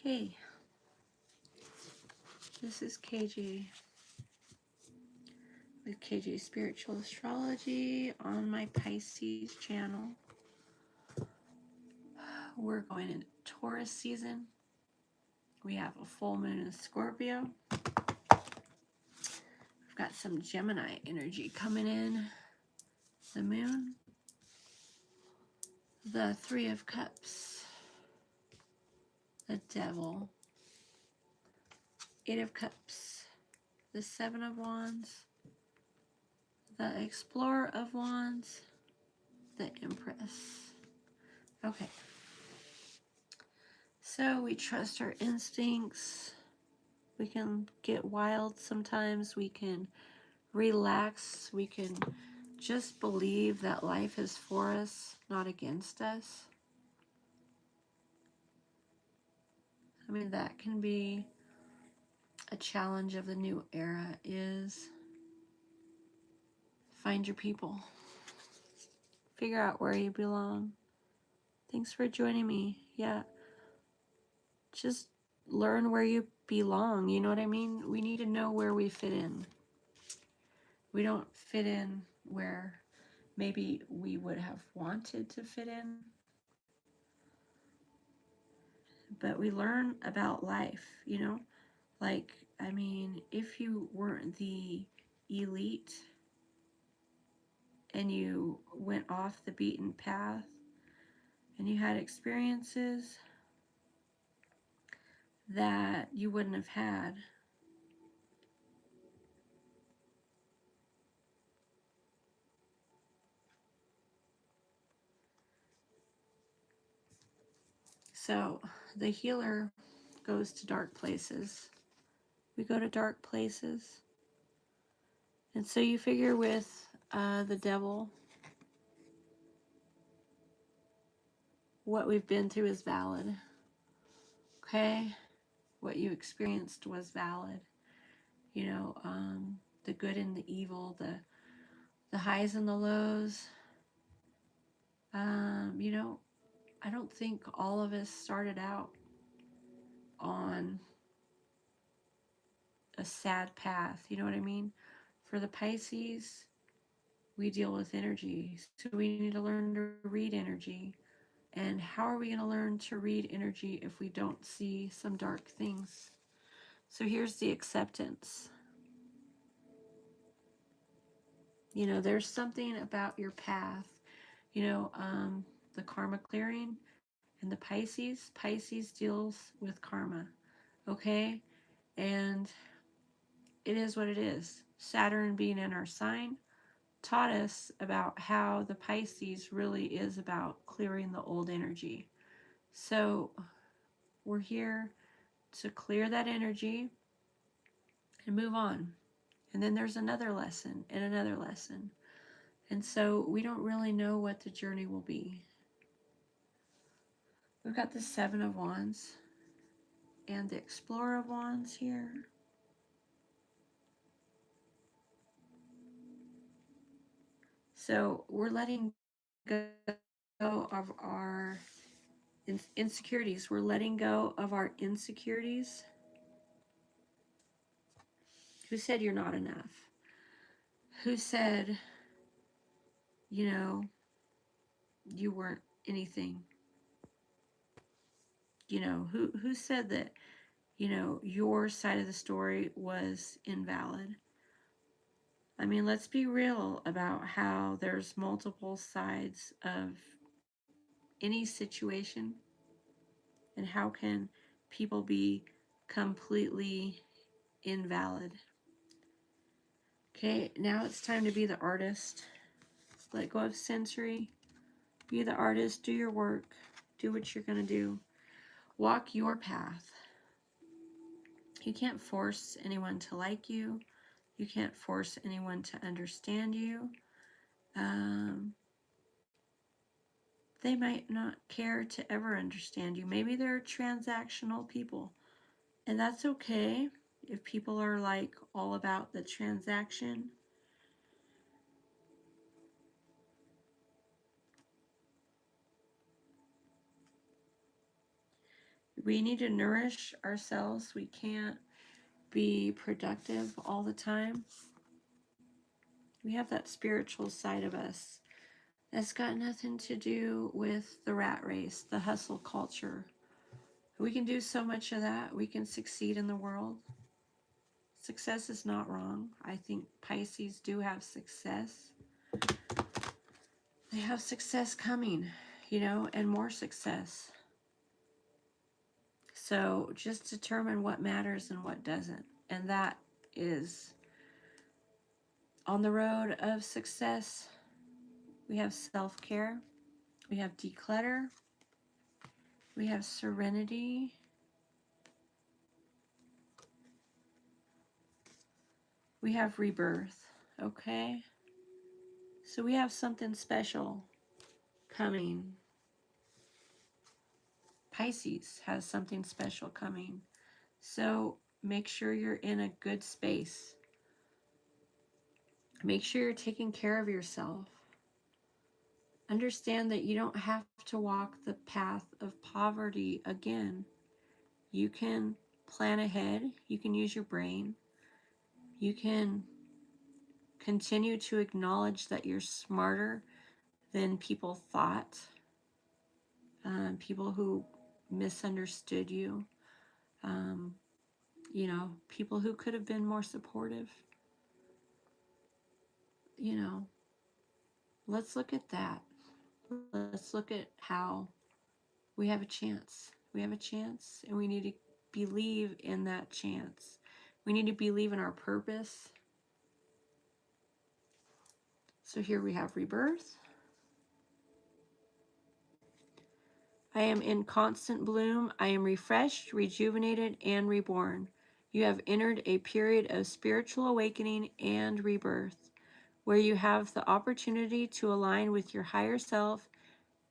Hey, this is KJ with KJ Spiritual Astrology on my Pisces channel. We're going into Taurus season. We have a full moon in Scorpio. We've got some Gemini energy coming in. The moon, the Three of Cups, the Devil, Eight of Cups, the Seven of Wands, the Explorer of Wands, the Empress. Okay. So we trust our instincts. We can get wild sometimes. We can relax. We can just believe that life is for us, not against us. I mean, that can be a challenge of the new era, is find your people. Figure out where you belong. Thanks for joining me. Yeah. Just learn where you belong. You know what I mean? We need to know where we fit in. We don't fit in where maybe we would have wanted to fit in, but we learn about life, you know? Like, I mean, if you weren't the elite and you went off the beaten path and you had experiences that you wouldn't have had, so the healer goes to dark places. We go to dark places. And so you figure with the devil, what we've been through is valid. Okay? What you experienced was valid. You know, the good and the evil, the highs and the lows. You know, I don't think all of us started out on a sad path. You know what I mean? For the Pisces, we deal with energy. So we need to learn to read energy. And how are we going to learn to read energy if we don't see some dark things? So here's the acceptance. You know, there's something about your path. You know, the karma clearing and the Pisces. Pisces deals with karma, okay? And it is what it is. Saturn being in our sign taught us about how the Pisces really is about clearing the old energy. So we're here to clear that energy and move on. And then there's another lesson and another lesson. And so we don't really know what the journey will be. We've got the Seven of Wands and the Explorer of Wands here. So we're letting go of our insecurities. We're letting go of our insecurities. Who said you're not enough? Who said, you know, you weren't anything? You know, who said that, you know, your side of the story was invalid? I mean, let's be real about how there's multiple sides of any situation, and how can people be completely invalid? Okay, now it's time to be the artist. Let go of sensory. Be the artist. Do your work. Do what you're going to do. Walk your path. You can't force anyone to like you. You can't force anyone to understand you. They might not care to ever understand you. Maybe they're transactional people. And that's okay if people are like all about the transaction. We need to nourish ourselves. We can't be productive all the time. We have that spiritual side of us that's got nothing to do with the rat race, the hustle culture. We can do so much of that. We can succeed in the world. Success is not wrong. I think Pisces do have success. They have success coming, you know, and more success. So just determine what matters and what doesn't. And that is on the road of success. We have self-care. We have declutter. We have serenity. We have rebirth. Okay? So we have something special coming. Pisces has something special coming. So make sure you're in a good space. Make sure you're taking care of yourself. Understand that you don't have to walk the path of poverty again. You can plan ahead. You can use your brain. You can continue to acknowledge that you're smarter than people thought. People who misunderstood you. You know, people who could have been more supportive. You know, let's look at that. Let's look at how we have a chance. We have a chance, and we need to believe in that chance. We need to believe in our purpose. So here we have rebirth. I am in constant bloom. I am refreshed, rejuvenated, and reborn. You have entered a period of spiritual awakening and rebirth, where you have the opportunity to align with your higher self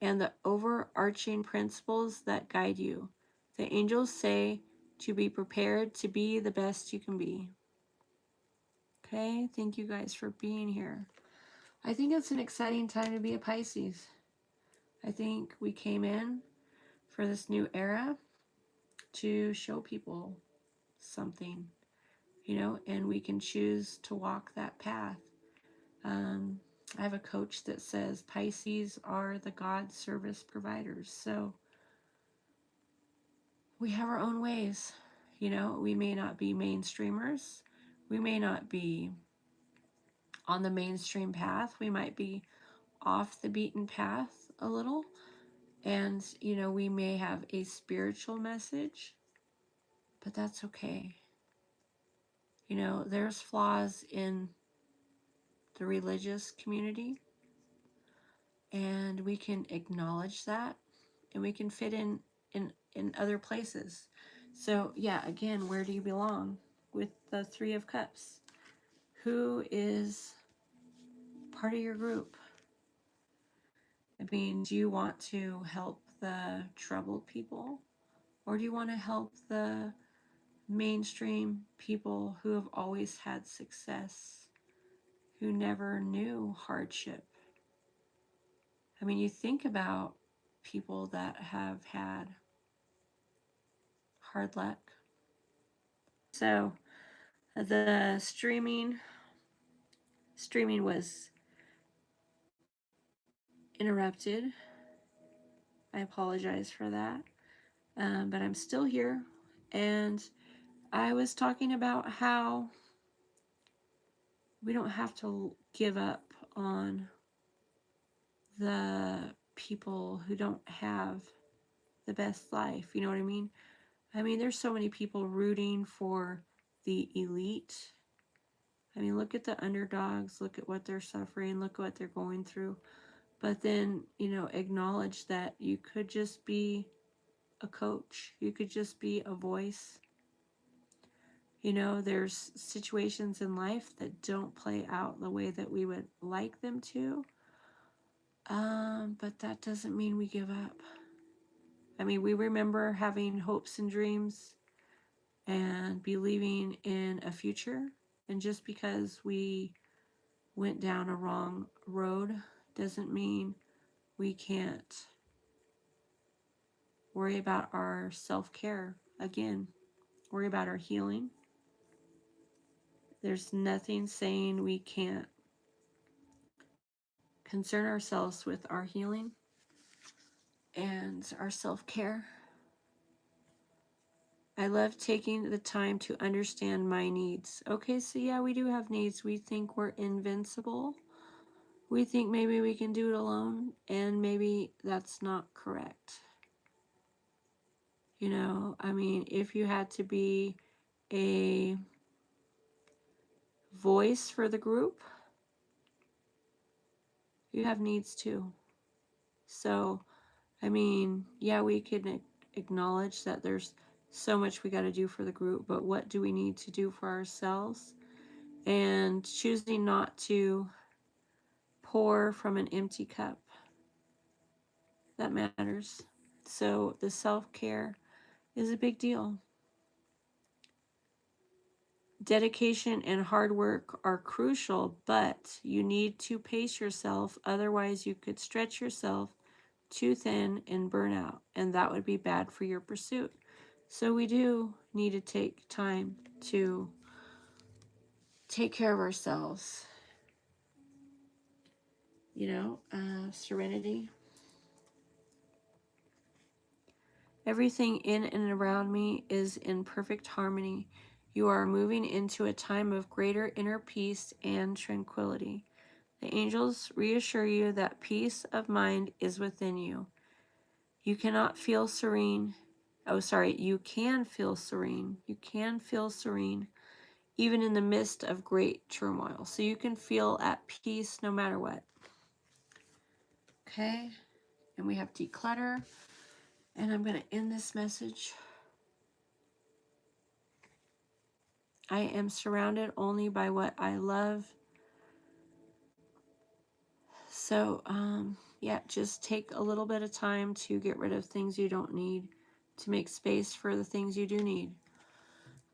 and the overarching principles that guide you. The angels say to be prepared to be the best you can be. Okay, thank you guys for being here. I think it's an exciting time to be a Pisces. I think we came in for this new era to show people something, you know, and we can choose to walk that path. I have a coach that says Pisces are the God service providers. So we have our own ways. You know, we may not be mainstreamers. We may not be on the mainstream path. We might be off the beaten path a little. And, you know, we may have a spiritual message, but that's okay. You know, there's flaws in the religious community, and we can acknowledge that, and we can fit in other places. So yeah, again, where do you belong with the Three of Cups? Who is part of your group? I mean, do you want to help the troubled people, or do you want to help the mainstream people who have always had success, who never knew hardship? I mean, you think about people that have had hard luck. So the streaming was interrupted. I apologize for that. But I'm still here. And I was talking about how we don't have to give up on the people who don't have the best life. You know what I mean? I mean, there's so many people rooting for the elite. I mean, look at the underdogs, look at what they're suffering, look at what they're going through. But then, you know, acknowledge that you could just be a coach. You could just be a voice. You know, there's situations in life that don't play out the way that we would like them to. But that doesn't mean we give up. I mean, we remember having hopes and dreams and believing in a future. And just because we went down a wrong road doesn't mean we can't Worry about our self-care. Again, worry about our healing. There's nothing saying we can't concern ourselves with our healing and our self-care. I love taking the time to understand my needs. Okay, so yeah, we do have needs. We think we're invincible. We think maybe we can do it alone, and maybe that's not correct. You know, I mean, if you had to be a voice for the group, you have needs too. So, I mean, yeah, we can acknowledge that there's so much we got to do for the group, but what do we need to do for ourselves? And choosing not to pour from an empty cup, that matters. So, the self-care is a big deal. Dedication and hard work are crucial, but you need to pace yourself. Otherwise, you could stretch yourself too thin and burn out, and that would be bad for your pursuit. So we do need to take time to take care of ourselves. You know, serenity. Everything in and around me is in perfect harmony. You are moving into a time of greater inner peace and tranquility. The angels reassure you that peace of mind is within you. You cannot feel serene. You can feel serene. You can feel serene even in the midst of great turmoil. So you can feel at peace no matter what. Okay? And we have declutter. And I'm going to end this message. I am surrounded only by what I love. So, yeah, just take a little bit of time to get rid of things you don't need, to make space for the things you do need.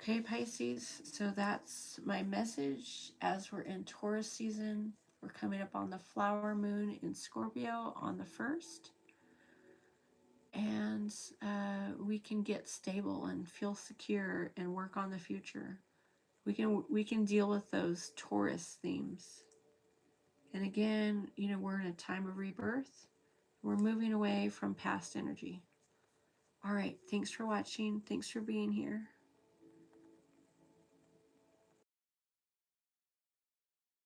Okay, Pisces, so that's my message as we're in Taurus season. We're coming up on the flower moon in Scorpio on the 1st. And we can get stable and feel secure and work on the future. We can deal with those Taurus themes. And again, you know, we're in a time of rebirth. We're moving away from past energy. All right, thanks for watching. Thanks for being here.